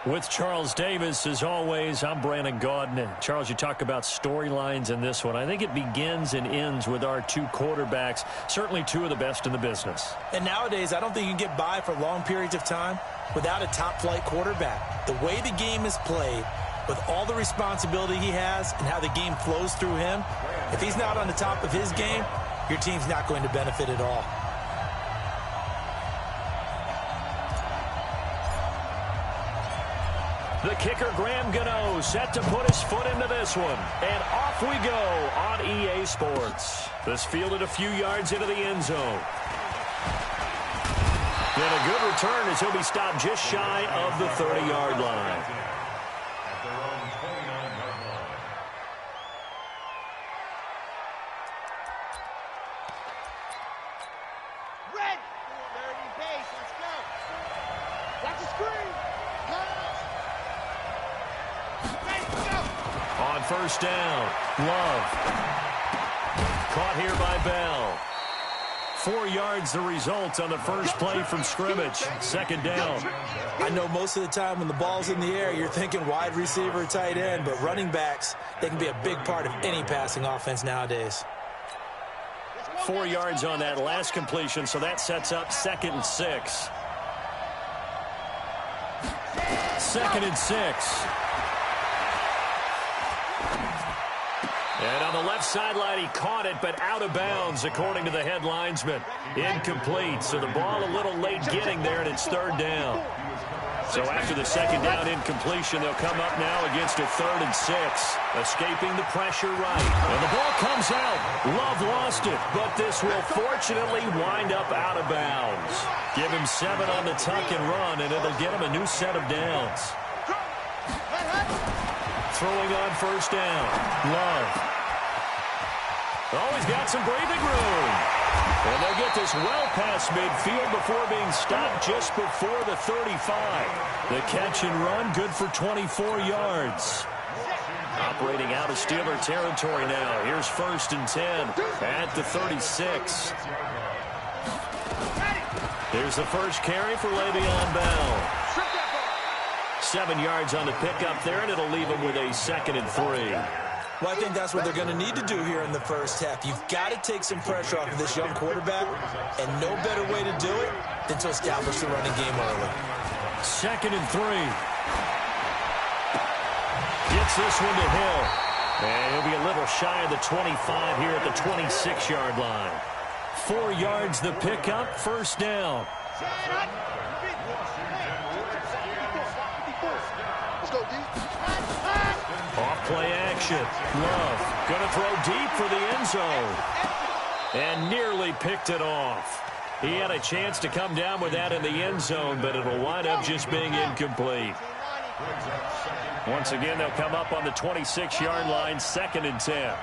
With Charles Davis, as always, I'm Brandon Gaudin. And Charles, you talk about storylines in this one. I think it begins and ends with our two quarterbacks, certainly two of the best in the business. And nowadays, I don't think you can get by for long periods of time without a top-flight quarterback. The way the game is played, with all the responsibility he has and how the game flows through him, if he's not on the top of his game, your team's not going to benefit at all. The kicker, Graham Gano, set to put his foot into this one. And off we go on EA Sports. This fielded a few yards into the end zone. And a good return as he'll be stopped just shy of the 30-yard line. Red! Dirty base, let's go! Watch the screen! On first down, Love. Caught here by Bell. 4 yards the result on the first play from scrimmage. Second down. I know most of the time when the ball's in the air, you're thinking wide receiver, tight end, but running backs, they can be a big part of any passing offense nowadays. 4 yards on that last completion, so that sets up 2nd and 6. 2nd and 6. And on the left sideline, he caught it, but out of bounds, according to the head linesman. Incomplete, so the ball a little late getting there, and it's 3rd down. So after the 2nd down incompletion, they'll come up now against a 3rd and 6. Escaping the pressure right. And the ball comes out. Love lost it, but this will fortunately wind up out of bounds. Give him 7 on the tuck and run, and it'll get him a new set of downs. Throwing on first down. Love. Oh, he's got some breathing room. And they'll get this well past midfield before being stopped just before the 35. The catch and run, good for 24 yards. Operating out of Steeler territory now. Here's 1st and 10 at the 36. Here's the first carry for Le'Veon Bell. 7 yards on the pickup there, and it'll leave him with a 2nd and 3. Well, I think that's what they're going to need to do here in the first half. You've got to take some pressure off of this young quarterback, and no better way to do it than to establish the running game early. 2nd and 3. Gets this one to Hill. And he'll be a little shy of the 25 here at the 26-yard line. 4 yards the pickup, first down. Off play action. Love going to throw deep for the end zone. And nearly picked it off. He had a chance to come down with that in the end zone, but it'll wind up just being incomplete. Once again, they'll come up on the 26-yard line, 2nd and 10.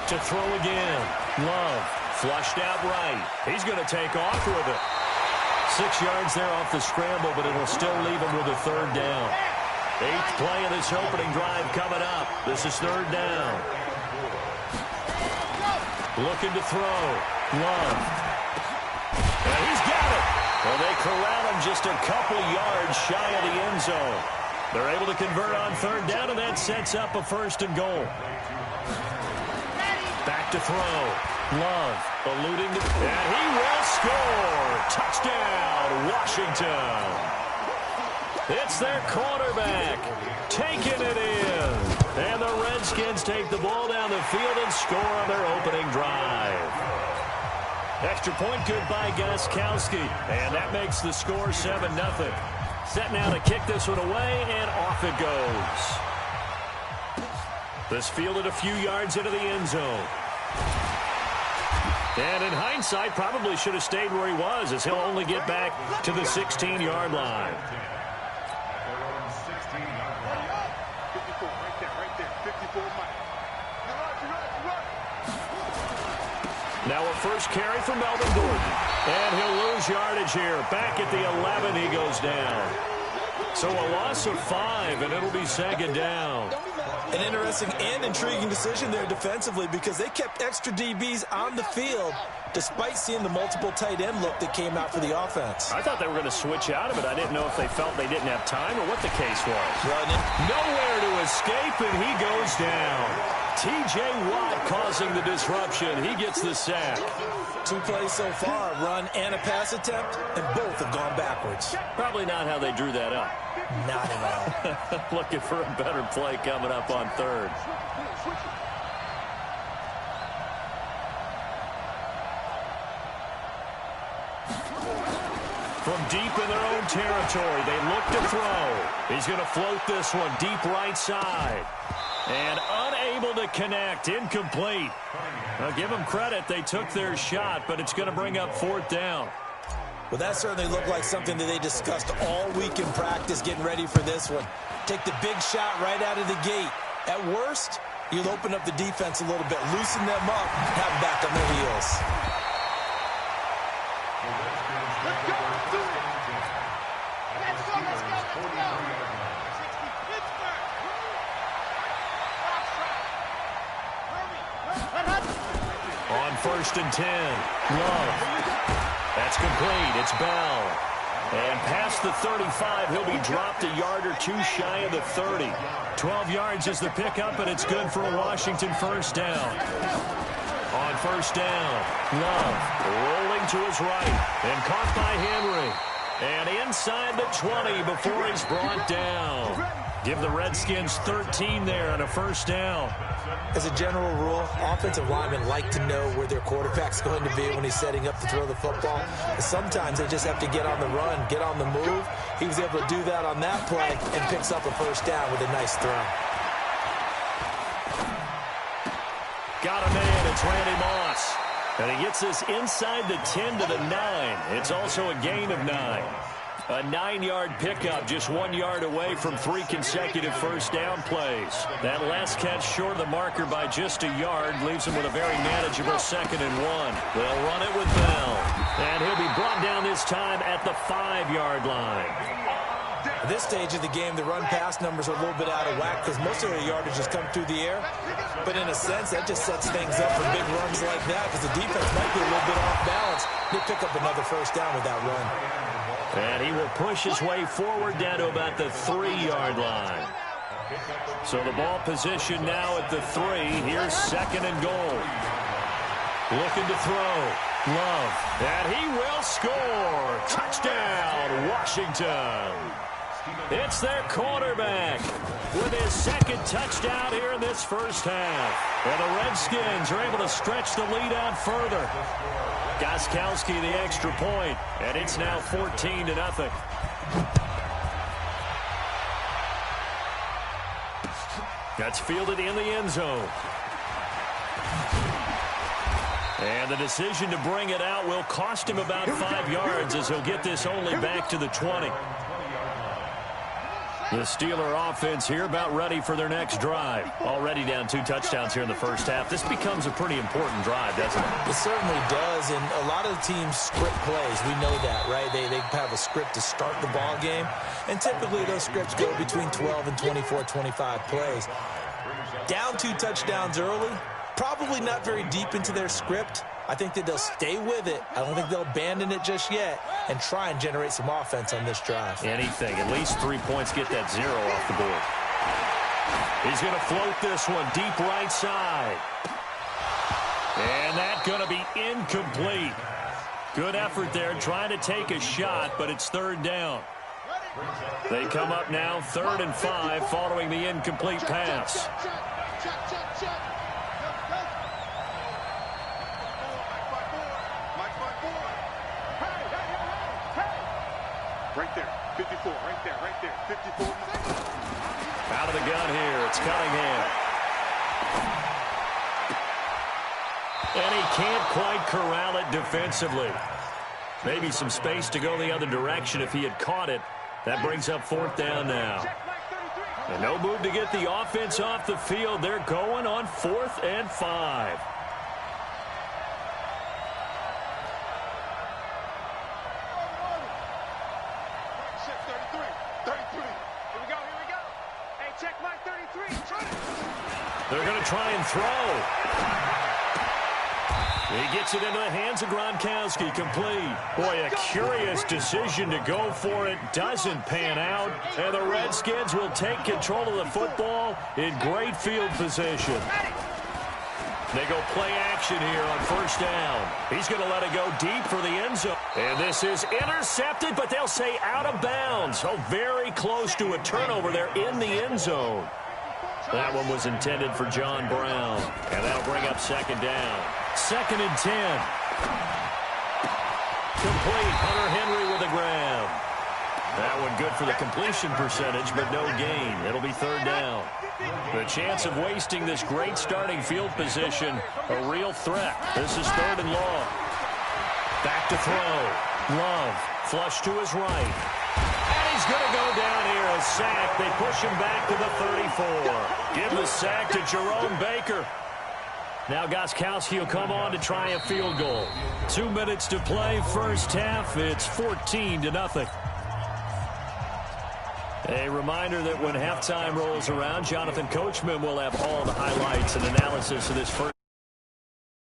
To throw again. Love flushed out right. He's going to take off with it. 6 yards there off the scramble, but it'll still leave him with a 3rd down. 8th play of this opening drive coming up. This is 3rd down. Looking to throw. Love. And he's got it. Well, they corral him just a couple yards shy of the end zone. They're able to convert on 3rd down, and that sets up a 1st and goal. Back to throw. Love alluding to, and he will score. Touchdown, Washington. It's their quarterback taking it in. And the Redskins take the ball down the field and score on their opening drive. Extra point good by Gostkowski. And that makes the score 7-0. Set now to kick this one away, and off it goes. This fielded a few yards into the end zone. And in hindsight, probably should have stayed where he was, as he'll only get back to the 16-yard line. Now a first carry for Melvin Gordon. And he'll lose yardage here. Back at the 11, he goes down. So a loss of 5, and it'll be second down. An interesting and intriguing decision there defensively because they kept extra DBs on the field despite seeing the multiple tight end look that came out for the offense. I thought they were going to switch out of it. I didn't know if they felt they didn't have time or what the case was. Nowhere to escape, and he goes down. T.J. Watt causing the disruption. He gets the sack. 2 plays so far, a run and a pass attempt, and both have gone backwards. Probably not how they drew that up. Not at all. Looking for a better play coming up on third. From deep in their own territory, they look to throw. He's going to float this one deep right side. And unable to connect, incomplete. Now give them credit, they took their shot, but it's going to bring up 4th down. Well, that certainly looked like something that they discussed all week in practice getting ready for this one. Take the big shot right out of the gate. At worst, you'll open up the defense a little bit, loosen them up, have them back on their heels. On 1st and 10, Love. That's complete. It's Bell. And past the 35, he'll be dropped a yard or 2 shy of the 30. 12 yards is the pickup, and it's good for a Washington 1st down. On 1st down, Love rolling to his right and caught by Henry. And inside the 20 before he's brought down. Give the Redskins 13 there on a 1st down. As a general rule, offensive linemen like to know where their quarterback's going to be when he's setting up to throw the football. But sometimes they just have to get on the run, get on the move. He was able to do that on that play and picks up a 1st down with a nice throw. Got a man, it's Randy Moss. And he gets this inside the 10 to the 9. It's also a gain of 9. A 9-yard pickup, just 1 yard away from 3 consecutive 1st down plays. That last catch short of the marker by just a yard leaves him with a very manageable 2nd and 1. They'll run it with Bell. And he'll be brought down this time at the 5-yard line. At this stage of the game, the run-pass numbers are a little bit out of whack because most of their yardage has come through the air. But in a sense, that just sets things up for big runs like that because the defense might be a little bit off balance. They pick up another 1st down with that run. And he will push his way forward down to about the 3-yard line. So the ball position now at the 3. Here's 2nd and goal. Looking to throw. Love. And he will score. Touchdown, Washington. It's their quarterback with his 2nd touchdown here in this 1st half. And the Redskins are able to stretch the lead out further. Gostkowski the extra point, and it's now 14-0. That's fielded in the end zone. And the decision to bring it out will cost him about 5 yards as he'll get this only back to the 20. The Steeler offense here about ready for their next drive. Already down 2 touchdowns here in the 1st half. This becomes a pretty important drive, doesn't it? It certainly does, and a lot of the teams script plays. We know that, right? They have a script to start the ball game, and typically those scripts go between 12 and 24, 25 plays. Down 2 touchdowns early, probably not very deep into their script. I think that they'll stay with it. I don't think they'll abandon it just yet and try and generate some offense on this drive. Anything. At least 3 points, get that 0 off the board. He's going to float this one deep right side. And that's going to be incomplete. Good effort there trying to take a shot, but it's 3rd down. They come up now 3rd and 5 following the incomplete pass. Right there, 54, right there, 54. Out of the gun here, it's Cunningham. And he can't quite corral it defensively. Maybe some space to go the other direction if he had caught it. That brings up 4th down now. And no move to get the offense off the field. They're going on 4th and 5. Check my 33. They're going to try and throw. He gets it into the hands of Gronkowski, complete. Boy, a curious decision to go for it. Doesn't pan out. And the Redskins will take control of the football in great field position. They go play action here on first down. He's going to let it go deep for the end zone. And this is intercepted, but they'll say out of bounds. Oh, very close to a turnover there in the end zone. That one was intended for John Brown. And that'll bring up second down. 2nd and 10. Complete. Hunter Henry with the grab. That one good for the completion percentage, but no gain. It'll be 3rd down. The chance of wasting this great starting field position, a real threat. This is 3rd and long. Back to throw. Love. Flush to his right. And he's going to go down here. A sack. They push him back to the 34. Give the sack to Jerome Baker. Now Gostkowski will come on to try a field goal. 2 minutes to play, first half. It's 14-0. A reminder that when halftime rolls around, Jonathan Coachman will have all the highlights and analysis of this first.